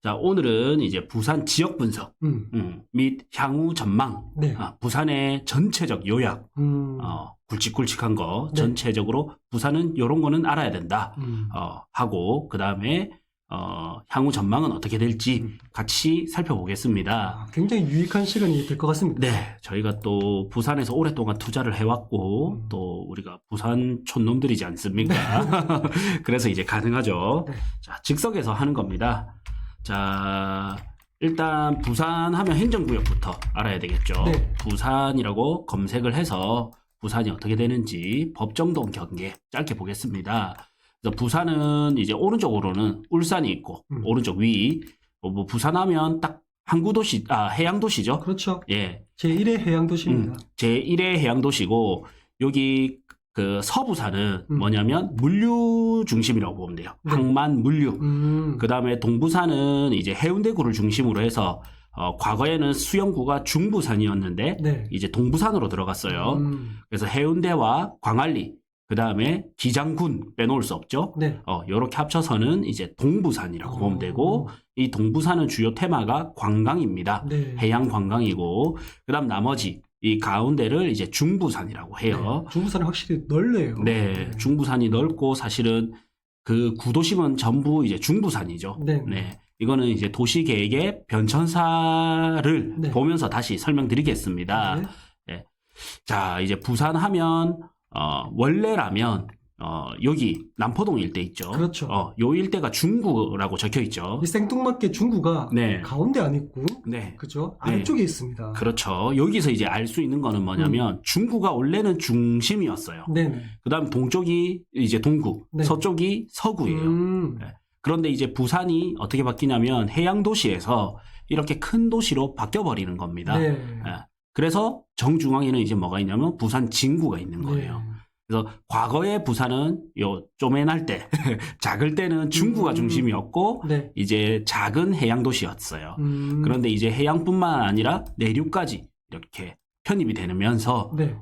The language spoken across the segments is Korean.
자, 오늘은 이제 부산 지역 분석 및 향후 전망, 네. 부산의 전체적 요약, 굵직굵직한 거 네. 전체적으로 부산은 요런 거는 알아야 된다 하고 그 다음에 향후 전망은 어떻게 될지 같이 살펴보겠습니다. 굉장히 유익한 시간이 될 것 같습니다. 네, 저희가 또 부산에서 오랫동안 투자를 해왔고 또 우리가 부산 촌놈들이지 않습니까? 그래서 이제 가능하죠. 네. 자, 즉석에서 하는 겁니다. 자, 일단 부산 하면 행정구역부터 알아야 되겠죠. 네. 부산이라고 검색을 해서 부산이 어떻게 되는지 법정동 경계 짧게 보겠습니다. 그래서 부산은 이제 오른쪽으로는 울산이 있고 오른쪽 위 뭐 부산 하면 딱 항구도시, 해양도시죠. 그렇죠. 예. 제1의 해양도시입니다. 제1의 해양도시고 여기 그 서부산은 뭐냐면 물류 중심이라고 보면 돼요. 네. 항만 물류. 그 다음에 동부산은 이제 해운대구를 중심으로 해서 과거에는 수영구가 중부산이었는데 네. 이제 동부산으로 들어갔어요. 그래서 해운대와 광안리 그 다음에 기장군 빼놓을 수 없죠. 네. 요렇게 합쳐서는 이제 동부산이라고 보면 되고 이 동부산은 주요 테마가 관광입니다. 네. 해양 관광이고 그 다음 나머지 이 가운데를 이제 중부산이라고 해요. 네. 중부산이 확실히 넓네요. 네, 중부산이 넓고 사실은 그 구도심은 전부 이제 중부산이죠. 네. 네. 이거는 이제 도시 계획의 변천사를 네. 보면서 다시 설명드리겠습니다. 네. 네. 자, 이제 부산 하면 원래라면 여기 남포동 일대 있죠. 그렇죠. 요 일대가 중구라고 적혀 있죠. 이 생뚱맞게 중구가 네. 가운데 안 있고, 네. 그죠? 네. 아래쪽에 있습니다. 그렇죠. 여기서 이제 알 수 있는 거는 뭐냐면 중구가 원래는 중심이었어요. 네네. 그다음 동쪽이 이제 동구, 네. 서쪽이 서구예요. 네. 그런데 이제 부산이 어떻게 바뀌냐면 해양 도시에서 이렇게 큰 도시로 바뀌어 버리는 겁니다. 네. 네. 그래서 정중앙에는 이제 뭐가 있냐면 부산 진구가 있는 거예요. 네. 그래서 과거의 부산은 요 쪼맨할 때, 작을 때는 중구가 중심이었고 네. 이제 작은 해양 도시였어요. 그런데 이제 해양뿐만 아니라 내륙까지 이렇게 편입이 되면서 네.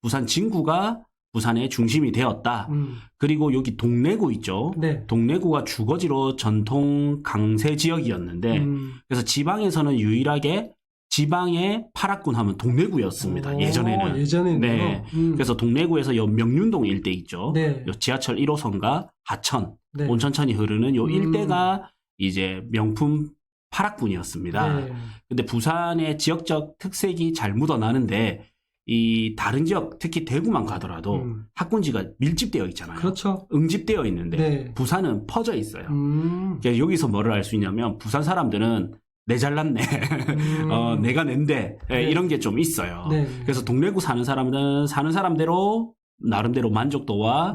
부산 진구가 부산의 중심이 되었다. 그리고 여기 동래구 있죠. 네. 동래구가 주거지로 전통 강세 지역이었는데 그래서 지방에서는 유일하게 지방의 파락군 하면 동래구였습니다. 예전에는. 예전에는. 네. 그래서 동래구에서 요 명륜동 일대 있죠. 네. 요 지하철 1호선과 하천, 네. 온천천이 흐르는 요 일대가 이제 명품 파락군이었습니다. 네. 근데 부산의 지역적 특색이 잘 묻어나는데 이 다른 지역, 특히 대구만 가더라도 학군지가 밀집되어 있잖아요. 그렇죠. 응집되어 있는데 네. 부산은 퍼져 있어요. 그러니까 여기서 뭐를 알 수 있냐면 부산 사람들은 내 잘났네. 내가 낸데. 네. 이런 게 좀 있어요. 네. 그래서 동래구 사는 사람들은 사는 사람대로 나름대로 만족도와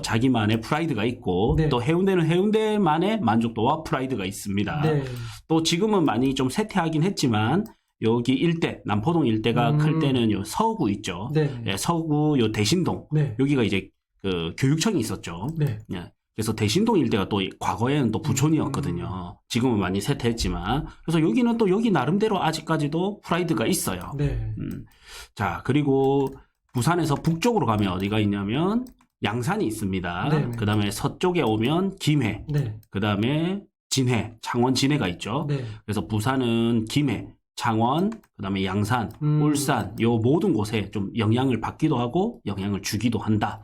자기만의 프라이드가 있고 네. 또 해운대는 해운대만의 만족도와 프라이드가 있습니다. 네. 또 지금은 많이 좀 쇠퇴하긴 했지만 여기 일대, 남포동 일대가 클 때는 요 서구 있죠. 네. 예, 서구 요 대신동. 네. 여기가 이제 그 교육청이 있었죠. 네. 예. 그래서 대신동 일대가 또 과거에는 또 부촌이었거든요. 지금은 많이 쇠퇴했지만. 그래서 여기는 또 여기 나름대로 아직까지도 프라이드가 있어요. 네. 자, 그리고 부산에서 북쪽으로 가면 어디가 있냐면 양산이 있습니다. 네. 그 다음에 서쪽에 오면 김해. 네. 그 다음에 진해, 창원 진해가 있죠. 네. 그래서 부산은 김해, 창원, 그 다음에 양산, 울산, 요 모든 곳에 좀 영향을 받기도 하고 영향을 주기도 한다.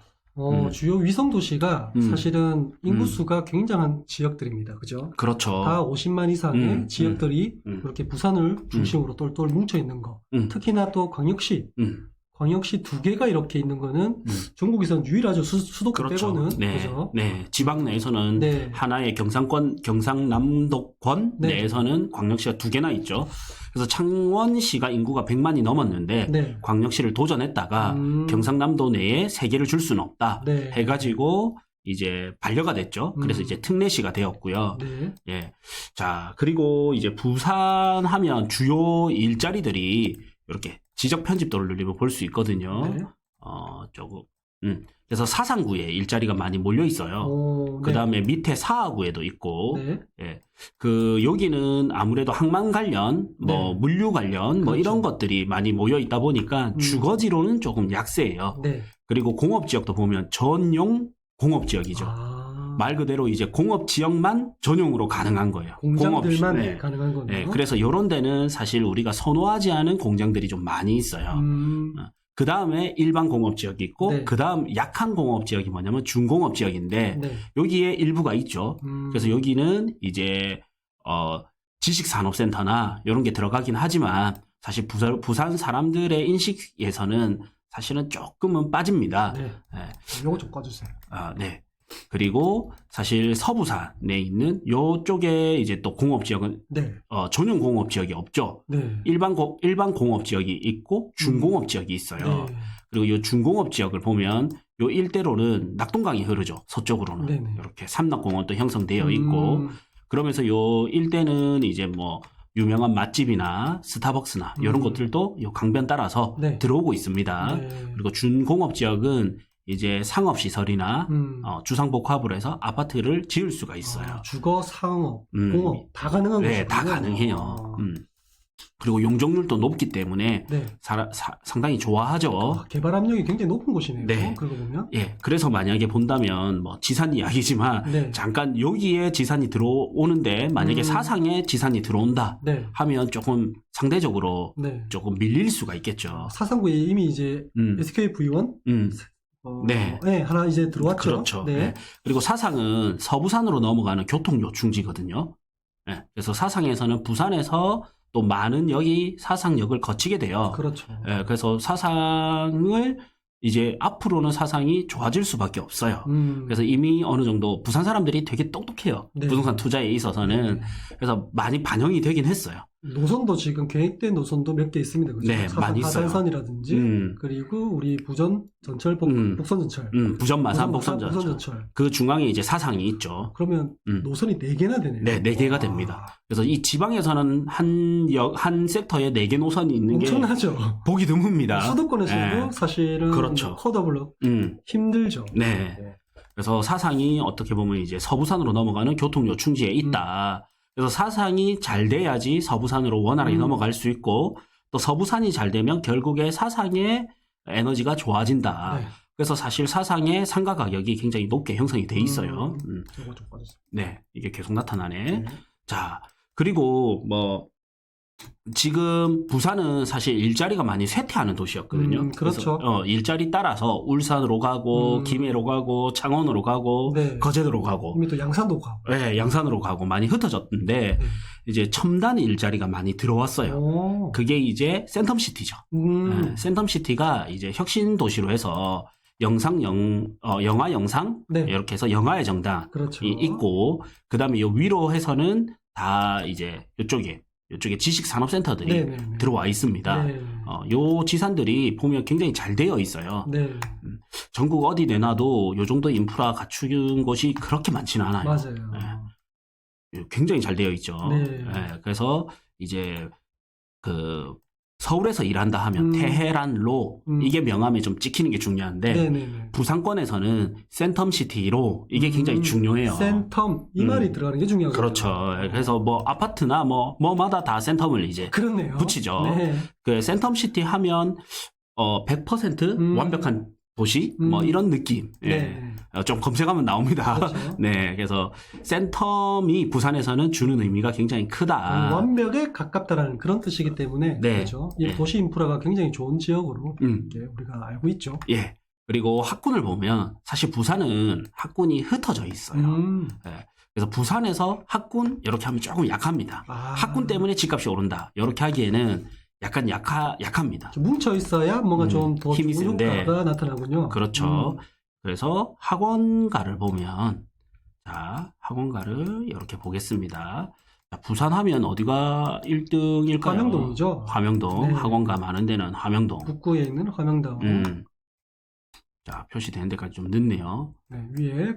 주요 위성 도시가 사실은 인구수가 굉장한 지역들입니다. 그죠? 그렇죠. 다 50만 이상의 지역들이 그렇게 부산을 중심으로 똘똘 뭉쳐 있는 거. 특히나 또 광역시 2개가 이렇게 있는 거는 전국에서는 유일하죠. 수도권 그렇죠. 빼고는. 네. 그죠? 네. 지방 내에서는 네. 하나의 경상남도권 네. 내에서는 광역시가 2개나 있죠. 그래서 창원시가 인구가 100만이 넘었는데 네. 광역시를 도전했다가 경상남도 내에 3개를 줄 수는 없다. 네. 해가지고 이제 반려가 됐죠. 그래서 이제 특례시가 되었고요. 네. 예. 자, 그리고 이제 부산 하면 주요 일자리들이 이렇게 지적 편집도를 누리면 볼 수 있거든요. 네. 조금. 그래서 사상구에 일자리가 많이 몰려 있어요. 그 다음에 밑에 사하구에도 있고, 네. 예. 여기는 아무래도 항만 관련, 뭐, 네. 물류 관련, 뭐 그렇죠. 이런 것들이 많이 모여 있다 보니까 주거지로는 조금 약세예요. 네. 그리고 공업지역도 보면 전용 공업지역이죠. 말 그대로 이제 공업 지역만 전용으로 가능한 거예요. 공장들만 공업, 가능한 거네요. 네, 그래서 이런 데는 사실 우리가 선호하지 않은 공장들이 좀 많이 있어요. 그 다음에 일반 공업 지역이 있고, 네. 그 다음 약한 공업 지역이 뭐냐면 중공업 지역인데, 네. 여기에 일부가 있죠. 그래서 여기는 이제, 지식산업센터나 이런 게 들어가긴 하지만, 사실 부산 사람들의 인식에서는 사실은 조금은 빠집니다. 네. 네. 요거 좀 꺼주세요. 네. 그리고 사실 서부산에 있는 요쪽에 이제 또 공업 지역은 네. 전용 공업 지역이 없죠. 네. 일반 공업 지역이 있고 중공업 지역이 있어요. 네. 그리고 이 중공업 지역을 보면 요 일대로는 낙동강이 흐르죠. 서쪽으로는. 네네. 이렇게 삼락공원도 형성되어 있고 그러면서 요 일대는 이제 뭐 유명한 맛집이나 스타벅스나 이런 것들도 요 강변 따라서 네. 들어오고 있습니다. 네. 그리고 준공업 지역은 이제 상업시설이나 주상복합으로 해서 아파트를 지을 수가 있어요. 주거, 상업, 공업 다 가능한 거죠. 네, 다 가능해요. 그리고 용적률도 높기 때문에 네. 상당히 좋아하죠. 개발 압력이 굉장히 높은 곳이네요. 네. 그러고 보면. 예, 그래서 만약에 본다면 뭐 지산 이야기지만 네. 잠깐 여기에 지산이 들어오는데 만약에 사상에 지산이 들어온다 네. 하면 조금 상대적으로 네. 조금 밀릴 수가 있겠죠. 사상구에 이미 이제 SK V1 네. 네, 하나 이제 들어왔죠. 그렇죠. 네. 네. 그리고 사상은 서부산으로 넘어가는 교통요충지거든요. 네. 그래서 사상에서는 부산에서 또 많은 역이 사상역을 거치게 돼요. 그렇죠. 네. 그래서 사상을 이제 앞으로는 사상이 좋아질 수밖에 없어요. 그래서 이미 어느 정도 부산 사람들이 되게 똑똑해요. 네. 부동산 투자에 있어서는. 네. 그래서 많이 반영이 되긴 했어요. 노선도 지금 계획된 노선도 몇 개 있습니다. 그렇죠? 네, 많이 있어요. 하단선이라든지 그리고 우리 부전 전철 복선 전철, 부전 마산 복선 전철. 전철. 그 중앙에 이제 사상이 있죠. 그러면 노선이 4개나 되네요. 네, 4개가 됩니다. 그래서 이 지방에서는 한 섹터에 4개 노선이 있는 엄청나죠. 게 보기 드뭅니다. 수도권에서도 네. 사실은 그렇죠. 커더블럭 힘들죠. 네. 그래서 사상이 어떻게 보면 이제 서부산으로 넘어가는 교통요충지에 있다. 그래서 사상이 잘 돼야지 서부산으로 원활하게 넘어갈 수 있고 또 서부산이 잘 되면 결국에 사상의 에너지가 좋아진다. 네. 그래서 사실 사상의 상가 가격이 굉장히 높게 형성이 돼 있어요. 이거 좀 꺼주세요. 네, 이게 계속 나타나네. 네. 자, 그리고 뭐 지금 부산은 사실 일자리가 많이 쇠퇴하는 도시였거든요. 그렇죠. 그래서 일자리 따라서 울산으로 가고 김해로 가고 창원으로 가고 네. 거제도로 가고 이미 또 양산도 가고. 네, 양산으로 가고 많이 흩어졌는데 이제 첨단 일자리가 많이 들어왔어요. 오. 그게 이제 센텀시티죠. 네, 센텀시티가 이제 혁신 도시로 해서 영화 영상 네. 이렇게 해서 영화의 정당이 그렇죠. 있고 그다음에 요 위로 해서는 다 이제 요쪽에 지식산업센터들이 네네네. 들어와 있습니다. 네. 요 지산들이 보면 굉장히 잘 되어 있어요. 네. 전국 어디 내놔도 요 정도 인프라 갖춘 곳이 그렇게 많지는 않아요. 맞아요. 네. 굉장히 잘 되어 있죠. 네. 네. 그래서 이제 그 서울에서 일한다 하면 테헤란로 이게 명함에 좀 찍히는 게 중요한데 네네네. 부산권에서는 센텀시티로 이게 굉장히 중요해요. 센텀 이 말이 들어가는 게 중요하거든요. 그렇죠. 그래서 뭐 아파트나 뭐마다 다 센텀을 이제 그렇네요. 붙이죠. 네. 그 센텀시티 하면 100% 완벽한 도시 뭐 이런 느낌. 네. 좀 검색하면 나옵니다. 그렇죠. 네, 그래서 센텀이 부산에서는 주는 의미가 굉장히 크다. 완벽에 가깝다라는 그런 뜻이기 때문에 네. 그렇죠. 이 네. 도시 인프라가 굉장히 좋은 지역으로 이렇게 우리가 알고 있죠. 예. 그리고 학군을 보면 사실 부산은 학군이 흩어져 있어요. 네. 그래서 부산에서 학군 이렇게 하면 조금 약합니다. 학군 때문에 집값이 오른다. 이렇게 하기에는 약간 약합니다. 좀 뭉쳐 있어야 뭔가 좀 더 힘이 좋은 센데. 효과가 나타나군요. 그렇죠. 그래서 학원가를 보면 자, 학원가를 이렇게 보겠습니다. 자, 부산 하면 어디가 1등일까요? 화명동이죠. 화명동. 네. 학원가 많은 데는 화명동. 북구에 있는 화명동. 자, 표시된 데까지 좀 늦네요. 네, 위에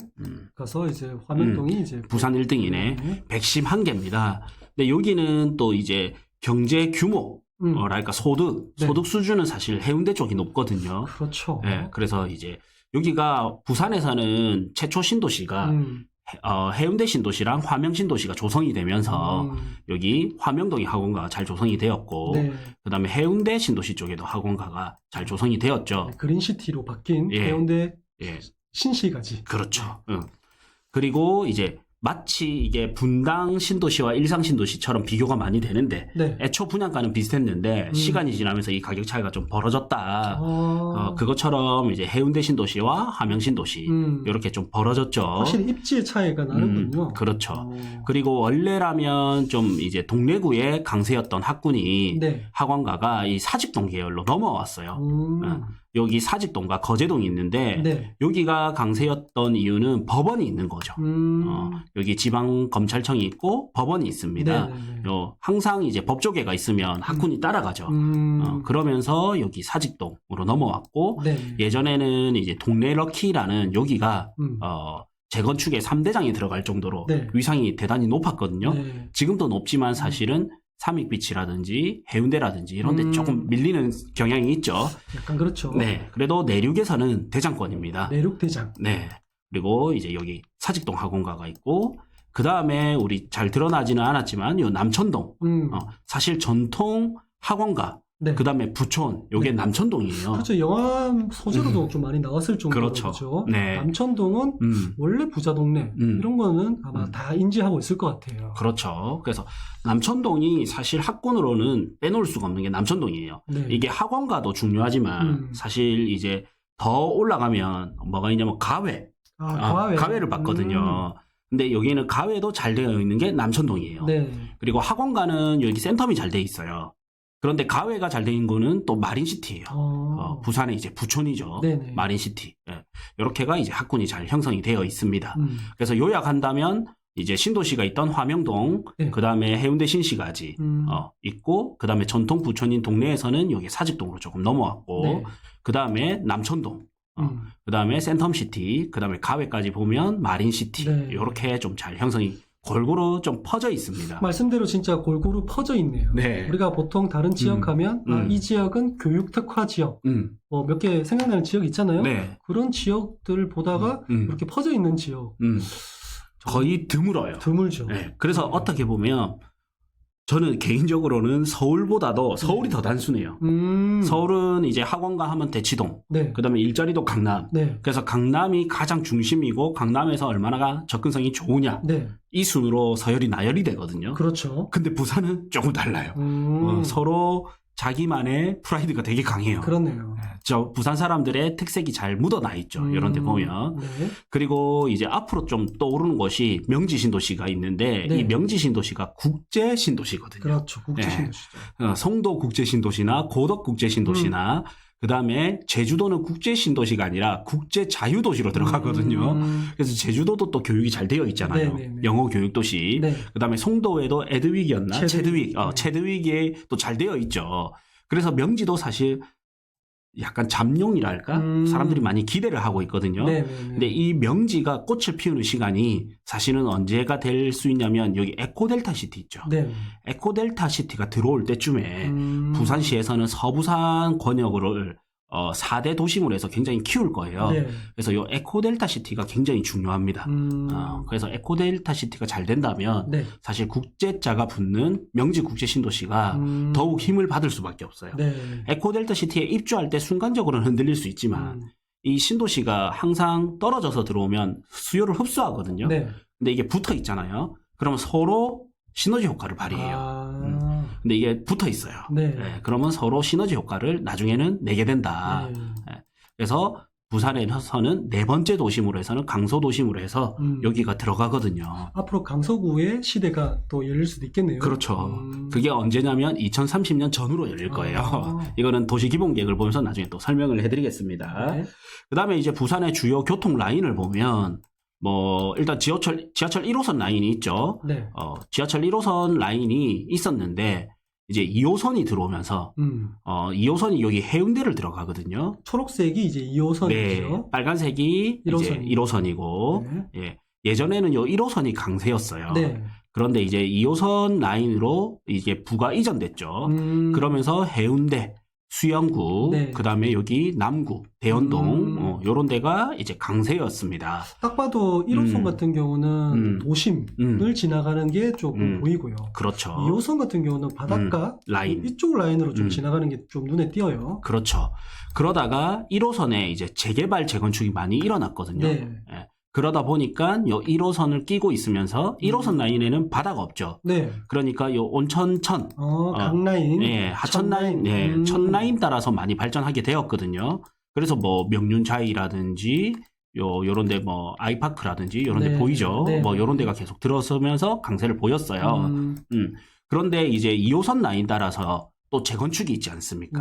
가서 이제 화명동이 이제 부산 1등이네. 네. 111개입니다. 근데 여기는 또 이제 경제 규모, 그러니까 소득 수준은 사실 해운대 쪽이 높거든요. 그렇죠. 네, 그래서 이제 여기가 부산에서는 최초 신도시가 해운대 신도시랑 화명 신도시가 조성이 되면서 여기 화명동이 학원가가 잘 조성이 되었고 네. 그다음에 해운대 신도시 쪽에도 학원가가 잘 조성이 되었죠. 네, 그린시티로 바뀐 예. 해운대 예. 신시까지. 그렇죠. 그리고 이제 마치 이게 분당 신도시와 일상 신도시처럼 비교가 많이 되는데 네. 애초 분양가는 비슷했는데 시간이 지나면서 이 가격 차이가 좀 벌어졌다. 그것처럼 이제 해운대 신도시와 함양 신도시 이렇게 좀 벌어졌죠. 확실히 입지의 차이가 나는군요. 그렇죠. 그리고 원래라면 좀 이제 동래구의 강세였던 학군이 네. 학원가가 이 사직동 계열로 넘어왔어요. 여기 사직동과 거제동이 있는데 네. 여기가 강세였던 이유는 법원이 있는 거죠. 여기 지방검찰청이 있고 법원이 있습니다. 항상 이제 법조계가 있으면 학군이 따라가죠. 그러면서 여기 사직동으로 넘어왔고 네. 예전에는 이제 동래 럭키라는 여기가 재건축의 3대장이 들어갈 정도로 네. 위상이 대단히 높았거든요. 네. 지금도 높지만 사실은 삼익비치라든지 해운대라든지 이런 데 조금 밀리는 경향이 있죠. 약간 그렇죠. 네. 그래도 내륙에서는 대장권입니다. 내륙 대장. 네. 그리고 이제 여기 사직동 학원가가 있고 그 다음에 우리 잘 드러나지는 않았지만 요 남천동. 사실 전통 학원가. 네. 그 다음에 부촌. 요게 네. 남천동이에요. 그렇죠. 영화 소재로도 좀 많이 나왔을 정도로. 그렇죠. 네. 남천동은 원래 부자 동네. 이런 거는 아마 다 인지하고 있을 것 같아요. 그렇죠. 그래서 남천동이 사실 학군으로는 빼놓을 수가 없는 게 남천동이에요. 네. 이게 학원가도 중요하지만 사실 이제 더 올라가면 뭐가 있냐면 가회. 가회를 봤거든요. 근데 여기는 가회도 잘 되어 있는 게 남천동이에요. 네. 그리고 학원가는 여기 센텀이 잘 돼 있어요. 그런데 가회가 잘 된 거는 또 마린시티예요. 부산의 이제 부촌이죠. 네네. 마린시티. 예. 이렇게가 이제 학군이 잘 형성이 되어 있습니다. 그래서 요약한다면 이제 신도시가 있던 화명동, 네. 그 다음에 해운대 신시가지 있고, 그 다음에 전통 부촌인 동네에서는 여기 사직동으로 조금 넘어왔고, 네. 그 다음에 남천동, 그 다음에 센텀시티, 그 다음에 가회까지 보면 마린시티. 네. 이렇게 좀 잘 형성이 골고루 좀 퍼져 있습니다. 말씀대로 진짜 골고루 퍼져 있네요. 네. 우리가 보통 다른 지역 하면 이 지역은 교육 특화 지역 뭐 몇 개 생각나는 지역 있잖아요. 네. 그런 지역들 보다가 이렇게 퍼져 있는 지역 거의 드물어요. 드물죠. 네. 그래서 어떻게 보면 저는 개인적으로는 서울보다도 서울이 더 단순해요. 서울은 이제 학원가 하면 대치동, 네. 그 다음에 일자리도 강남. 네. 그래서 강남이 가장 중심이고 강남에서 얼마나 접근성이 좋으냐. 네. 이 순으로 서열이 나열이 되거든요. 그렇죠. 근데 부산은 조금 달라요. 서로 자기만의 프라이드가 되게 강해요. 그렇네요. 저 부산 사람들의 특색이 잘 묻어나 있죠. 이런 데 보면. 네. 그리고 이제 앞으로 좀 떠오르는 것이 명지 신도시가 있는데 네. 이 명지 신도시가 국제 신도시거든요. 그렇죠. 국제 신도시죠. 송도 국제 신도시나 고덕 국제 신도시나 그다음에 제주도는 국제 신도시가 아니라 국제 자유도시로 들어가거든요. 그래서 제주도도 또 교육이 잘 되어 있잖아요. 네네네. 영어 교육 도시. 네. 그다음에 송도에도 에드윅이었나? 체드윅. 네. 체드윅에 또 잘 되어 있죠. 그래서 명지도 사실 약간 잠룡이랄까? 사람들이 많이 기대를 하고 있거든요. 네네네. 근데 이 명지가 꽃을 피우는 시간이 사실은 언제가 될 수 있냐면 여기 에코델타 시티 있죠. 네. 에코델타 시티가 들어올 때쯤에 부산시에서는 서부산 권역을 4대 도심으로 해서 굉장히 키울 거예요. 네. 그래서 이 에코델타 시티가 굉장히 중요합니다. 그래서 에코델타 시티가 잘 된다면 네. 사실 국제자가 붙는 명지 국제 신도시가 더욱 힘을 받을 수밖에 없어요. 네. 에코델타 시티에 입주할 때 순간적으로는 흔들릴 수 있지만 이 신도시가 항상 떨어져서 들어오면 수요를 흡수하거든요. 네. 근데 이게 붙어 있잖아요. 그러면 서로 시너지 효과를 발휘해요. 근데 이게 붙어 있어요. 네. 그러면 서로 시너지 효과를 나중에는 내게 된다. 네. 그래서 부산에서는 네 번째 도심으로 해서는 강서 도심으로 해서 여기가 들어가거든요. 앞으로 강서구의 시대가 또 열릴 수도 있겠네요. 그렇죠. 그게 언제냐면 2030년 전후로 열릴 거예요. 이거는 도시기본계획을 보면서 나중에 또 설명을 해드리겠습니다. 네. 그 다음에 이제 부산의 주요 교통 라인을 보면 일단 지하철 1호선 라인이 있죠. 네. 지하철 1호선 라인이 있었는데 이제 2호선이 들어오면서 2호선이 여기 해운대를 들어가거든요. 초록색이 이제 2호선이죠. 네, 빨간색이 1호선. 이제 1호선이고 네. 예전에는 요 1호선이 강세였어요. 네. 그런데 이제 2호선 라인으로 이게 부가 이전됐죠. 그러면서 해운대, 수영구, 네. 그 다음에 여기 남구, 대연동, 요런 데가 이제 강세였습니다. 딱 봐도 1호선 같은 경우는 도심을 지나가는 게 조금 보이고요. 그렇죠. 2호선 같은 경우는 바닷가 라인. 이쪽 라인으로 좀 지나가는 게 좀 눈에 띄어요. 그렇죠. 그러다가 1호선에 이제 재개발, 재건축이 많이 일어났거든요. 네. 그러다 보니까 요 1호선을 끼고 있으면서 1호선 라인에는 바다가 없죠. 네. 그러니까 요 온천천, 강라인, 예, 하천라인, 예, 천라인 따라서 많이 발전하게 되었거든요. 그래서 뭐 명륜자이라든지 요런데 뭐 아이파크라든지 요런데 네. 보이죠. 네. 뭐 요런 데가 계속 들어서면서 강세를 보였어요. 그런데 이제 2호선 라인 따라서 또 재건축이 있지 않습니까? 네.